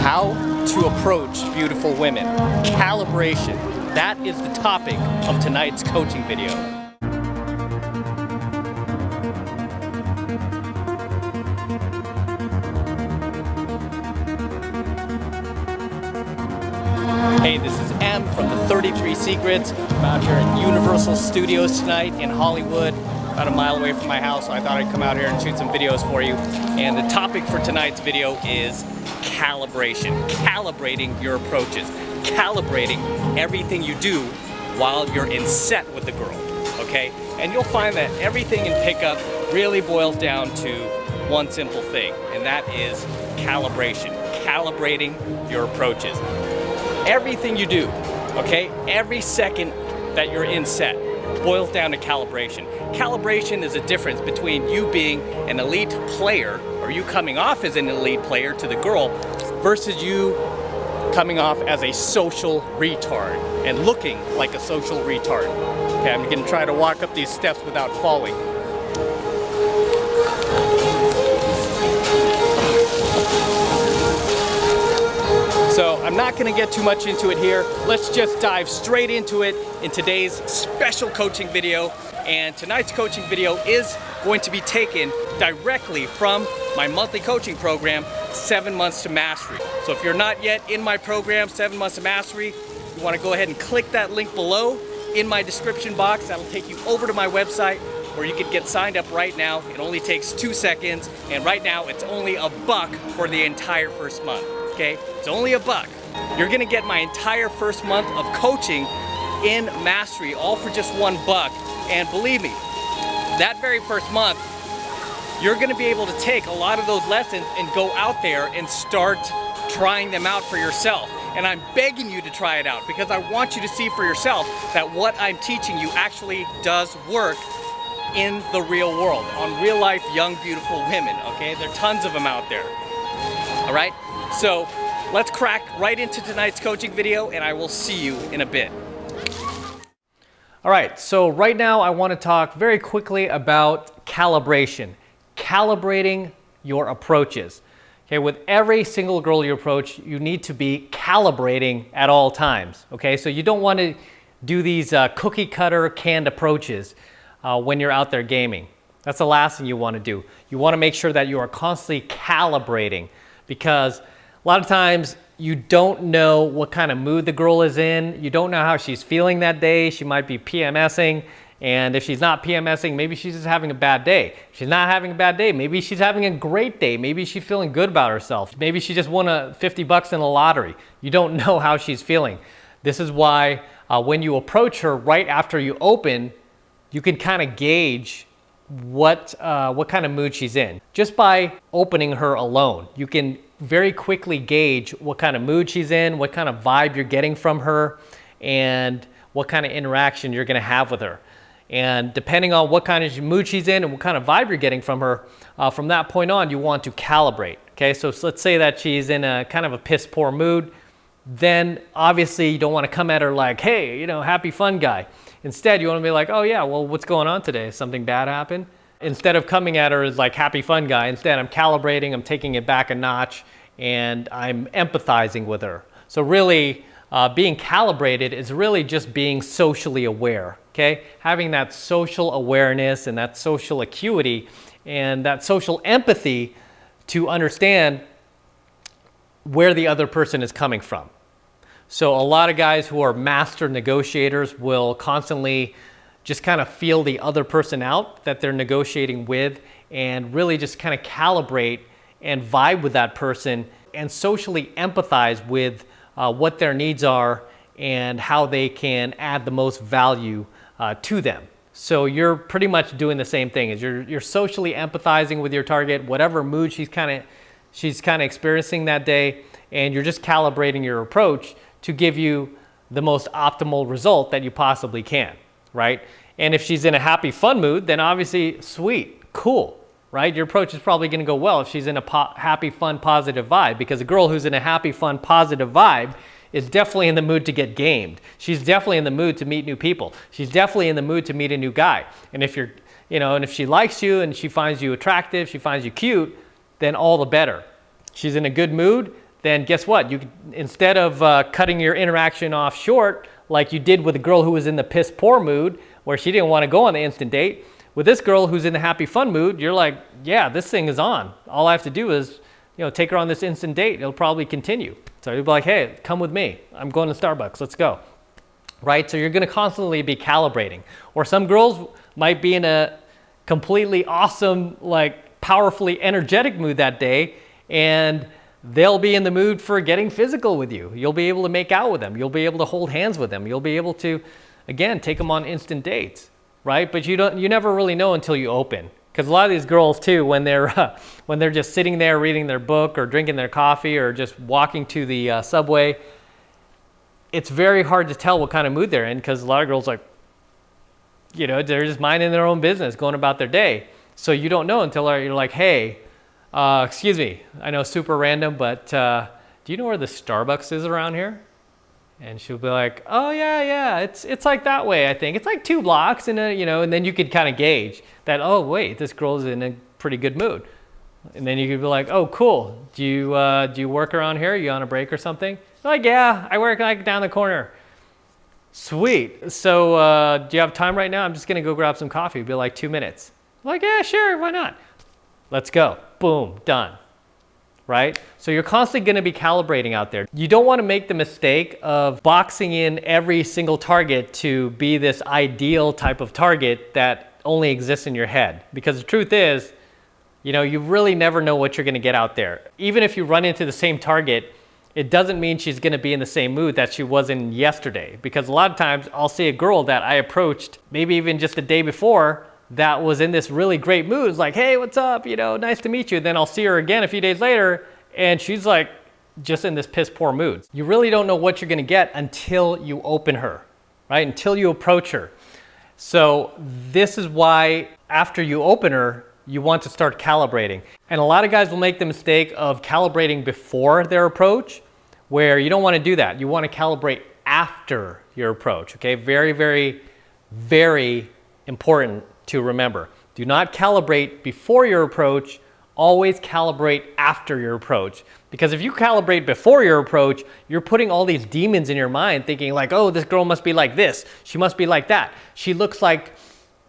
How to approach beautiful women. Calibration. That is the topic of tonight's coaching video. Hey, this is M from the 33 Secrets. I'm out here at Universal Studios tonight in Hollywood, about a mile away from my house, so I thought I'd come out here and shoot some videos for you. And the topic for tonight's video is calibration. Calibrating your approaches. Calibrating everything you do while you're in set with the girl, okay? And you'll find that everything in pickup really boils down to one simple thing, and that is calibration. Calibrating your approaches. Everything you do, okay, every second that you're in set boils down to calibration. Calibration is a difference between you being an elite player, or you coming off as an elite player to the girl, versus you coming off as a social retard and looking like a social retard. Okay, I'm gonna try to walk up these steps without falling. So I'm not going to get too much into it here. Let's just dive straight into it in today's special coaching video. And tonight's coaching video is going to be taken directly from my monthly coaching program, 7 Months to Mastery. So if you're not yet in my program, 7 Months to Mastery, you want to go ahead and click that link below in my description box. That'll take you over to my website where you can get signed up right now. It only takes 2 seconds. And right now it's only $1 for the entire first month. Okay, it's only $1. You're gonna get my entire first month of coaching in Mastery, all for just $1. And believe me, that very first month, you're gonna be able to take a lot of those lessons and go out there and start trying them out for yourself. And I'm begging you to try it out because I want you to see for yourself that what I'm teaching you actually does work in the real world, on real life, young, beautiful women, okay? There are tons of them out there, all right? So let's crack right into tonight's coaching video, and I will see you in a bit. All right, so right now I want to talk very quickly about calibration. Calibrating your approaches. Okay, with every single girl you approach, you need to be calibrating at all times. Okay, so you don't want to do these cookie cutter canned approaches when you're out there gaming. That's the last thing you want to do. You want to make sure that you are constantly calibrating, because a lot of times you don't know what kind of mood the girl is in. You don't know how she's feeling that day. She might be PMSing, and if she's not PMSing, maybe she's just having a bad day. If she's not having a bad day, maybe she's having a great day. Maybe she's feeling good about herself. Maybe she just won $50 in the lottery. You don't know how she's feeling. This is why when you approach her right after you open, you can kind of gauge what kind of mood she's in. Just by opening her alone, you can very quickly gauge what kind of mood she's in, what kind of vibe you're getting from her, and what kind of interaction you're going to have with her. And depending on what kind of mood she's in and what kind of vibe you're getting from her, from that point on, you want to calibrate. Okay, so let's say that she's in a kind of a piss poor mood. Then obviously you don't want to come at her like, hey, you know, happy fun guy. Instead, you want to be like, oh yeah, well, what's going on today? Something bad happened? Instead of coming at her as like happy fun guy, instead I'm calibrating, I'm taking it back a notch, and I'm empathizing with her. So really, being calibrated is really just being socially aware, okay? Having that social awareness and that social acuity and that social empathy to understand where the other person is coming from. So a lot of guys who are master negotiators will constantly just kind of feel the other person out that they're negotiating with, and really just kind of calibrate and vibe with that person and socially empathize with what their needs are and how they can add the most value to them. So you're pretty much doing the same thing. Is you're socially empathizing with your target, whatever mood she's kind of experiencing that day, and you're just calibrating your approach to give you the most optimal result that you possibly can, right? And if she's in a happy, fun mood, then obviously, sweet, cool, right? Your approach is probably gonna go well if she's in a happy, fun, positive vibe, because a girl who's in a happy, fun, positive vibe is definitely in the mood to get gamed. She's definitely in the mood to meet new people. She's definitely in the mood to meet a new guy. And if you're, and if she likes you and she finds you attractive, she finds you cute, then all the better. She's in a good mood, then guess what? You instead of cutting your interaction off short, like you did with the girl who was in the piss poor mood, where she didn't want to go on the instant date, with this girl who's in the happy fun mood, you're like, yeah, this thing is on. All I have to do is, take her on this instant date. It'll probably continue. So you'll be like, hey, come with me. I'm going to Starbucks. Let's go. Right? So you're going to constantly be calibrating. Or some girls might be in a completely awesome, like powerfully energetic mood that day, and they'll be in the mood for getting physical with you. You'll be able to make out with them. You'll be able to hold hands with them. You'll be able to, again, take them on instant dates. Right? But you never really know until you open. Because a lot of these girls too, when they're just sitting there reading their book or drinking their coffee or just walking to the subway, it's very hard to tell what kind of mood they're in, because a lot of girls they're just minding their own business, going about their day. So you don't know until you're like, hey, excuse me, I know super random, but do you know where the Starbucks is around here? And she'll be like, oh yeah, it's like that way, I think. It's like 2 blocks, and and then you could kind of gauge that, oh wait, this girl's in a pretty good mood. And then you could be like, oh cool, do you work around here? Are you on a break or something? They're like, yeah, I work like down the corner. Sweet. So do you have time right now? I'm just gonna go grab some coffee. It'll be like 2 minutes. I'm like, yeah, sure, why not? Let's go. Boom, done. Right? So you're constantly going to be calibrating out there. You don't want to make the mistake of boxing in every single target to be this ideal type of target that only exists in your head. Because the truth is, you really never know what you're going to get out there. Even if you run into the same target, it doesn't mean she's going to be in the same mood that she was in yesterday. Because a lot of times I'll see a girl that I approached maybe even just the day before that was in this really great mood. It's like, hey, what's up? Nice to meet you. Then I'll see her again a few days later, and she's like just in this piss poor mood. You really don't know what you're going to get until you open her, right? Until you approach her. So this is why after you open her, you want to start calibrating. And a lot of guys will make the mistake of calibrating before their approach, where you don't want to do that. You want to calibrate after your approach, okay? Very, very, very important to remember. Do not calibrate before your approach, always calibrate after your approach. Because if you calibrate before your approach, you're putting all these demons in your mind thinking like, oh, this girl must be like this, she must be like that, she looks like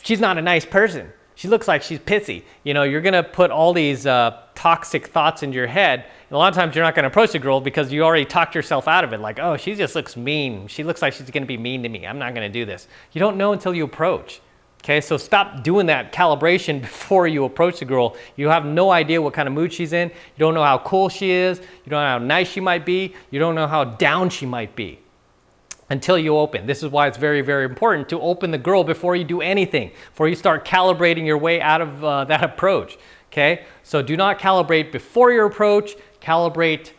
she's not a nice person, she looks like she's pissy. You're gonna put all these toxic thoughts into your head, and a lot of times you're not gonna approach a girl because you already talked yourself out of it, like, oh, she just looks mean, she looks like she's gonna be mean to me, I'm not gonna do this. You don't know until you approach. Okay, so stop doing that calibration before you approach the girl. You have no idea what kind of mood she's in. You don't know how cool she is. You don't know how nice she might be. You don't know how down she might be until you open. This is why it's very, very important to open the girl before you do anything, before you start calibrating your way out of that approach. Okay, so do not calibrate before your approach, calibrate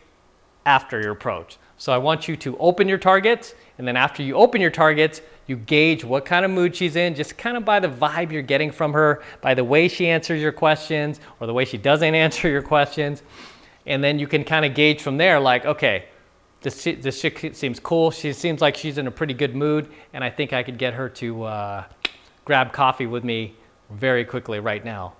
after your approach. So I want you to open your targets, and then after you open your targets, you gauge what kind of mood she's in, just kind of by the vibe you're getting from her, by the way she answers your questions or the way she doesn't answer your questions. And then you can kind of gauge from there, like, okay, this chick seems cool. She seems like she's in a pretty good mood, and I think I could get her to grab coffee with me very quickly right now.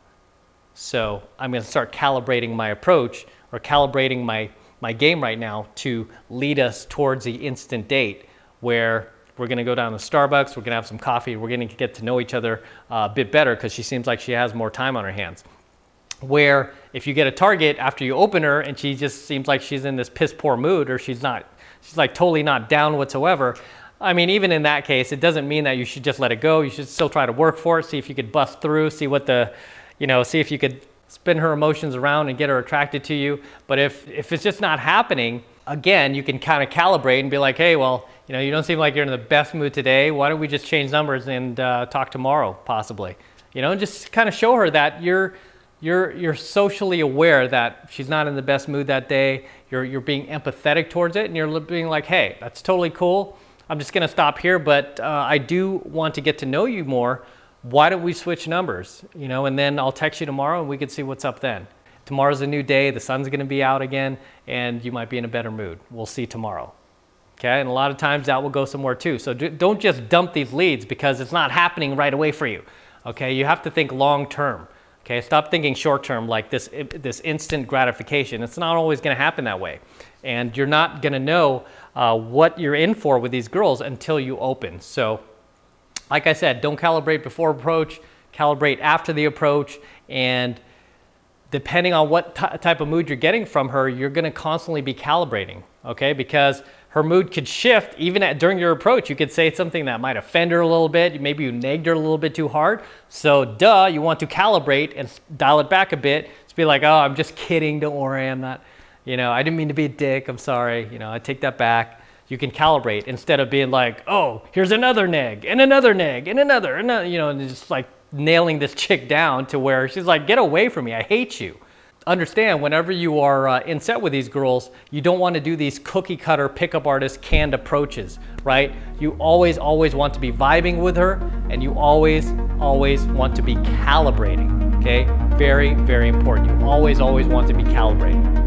So I'm going to start calibrating my approach, or calibrating my game right now to lead us towards the instant date, where we're going to go down to Starbucks, we're going to have some coffee, we're going to get to know each other a bit better, because she seems like she has more time on her hands. Where if you get a target after you open her and she just seems like she's in this piss poor mood, or she's like totally not down whatsoever, I mean, even in that case, it doesn't mean that you should just let it go. You should still try to work for it, see if you could bust through, see if you could spin her emotions around and get her attracted to you. But if it's just not happening, again, you can kind of calibrate and be like, hey, well, you don't seem like you're in the best mood today. Why don't we just change numbers and talk tomorrow, possibly? Just kind of show her that you're socially aware that she's not in the best mood that day. You're being empathetic towards it, and you're being like, hey, that's totally cool. I'm just gonna stop here, but I do want to get to know you more. Why don't we switch numbers? And then I'll text you tomorrow and we can see what's up then. Tomorrow's a new day, the sun's gonna be out again, and you might be in a better mood. We'll see tomorrow. Okay, and a lot of times that will go somewhere too. So don't just dump these leads because it's not happening right away for you. Okay, you have to think long term. Okay, stop thinking short term like this instant gratification. It's not always gonna happen that way. And you're not gonna know what you're in for with these girls until you open. So, like I said, don't calibrate before approach, calibrate after the approach, and depending on what type of mood you're getting from her, you're gonna constantly be calibrating, okay? Because her mood could shift even during your approach. You could say something that might offend her a little bit. Maybe you nagged her a little bit too hard. So duh, you want to calibrate and dial it back a bit. Just be like, oh, I'm just kidding, don't worry, I'm not, you know, I didn't mean to be a dick, I'm sorry, you know, I take that back. You can calibrate instead of being like, oh, here's another neg, and another neg, and another, you know, and just like nailing this chick down to where she's like, get away from me, I hate you. Understand, whenever you are in set with these girls, you don't want to do these cookie cutter pickup artist canned approaches, right? You always want to be vibing with her, and you always want to be calibrating, okay? Very important. You always want to be calibrating.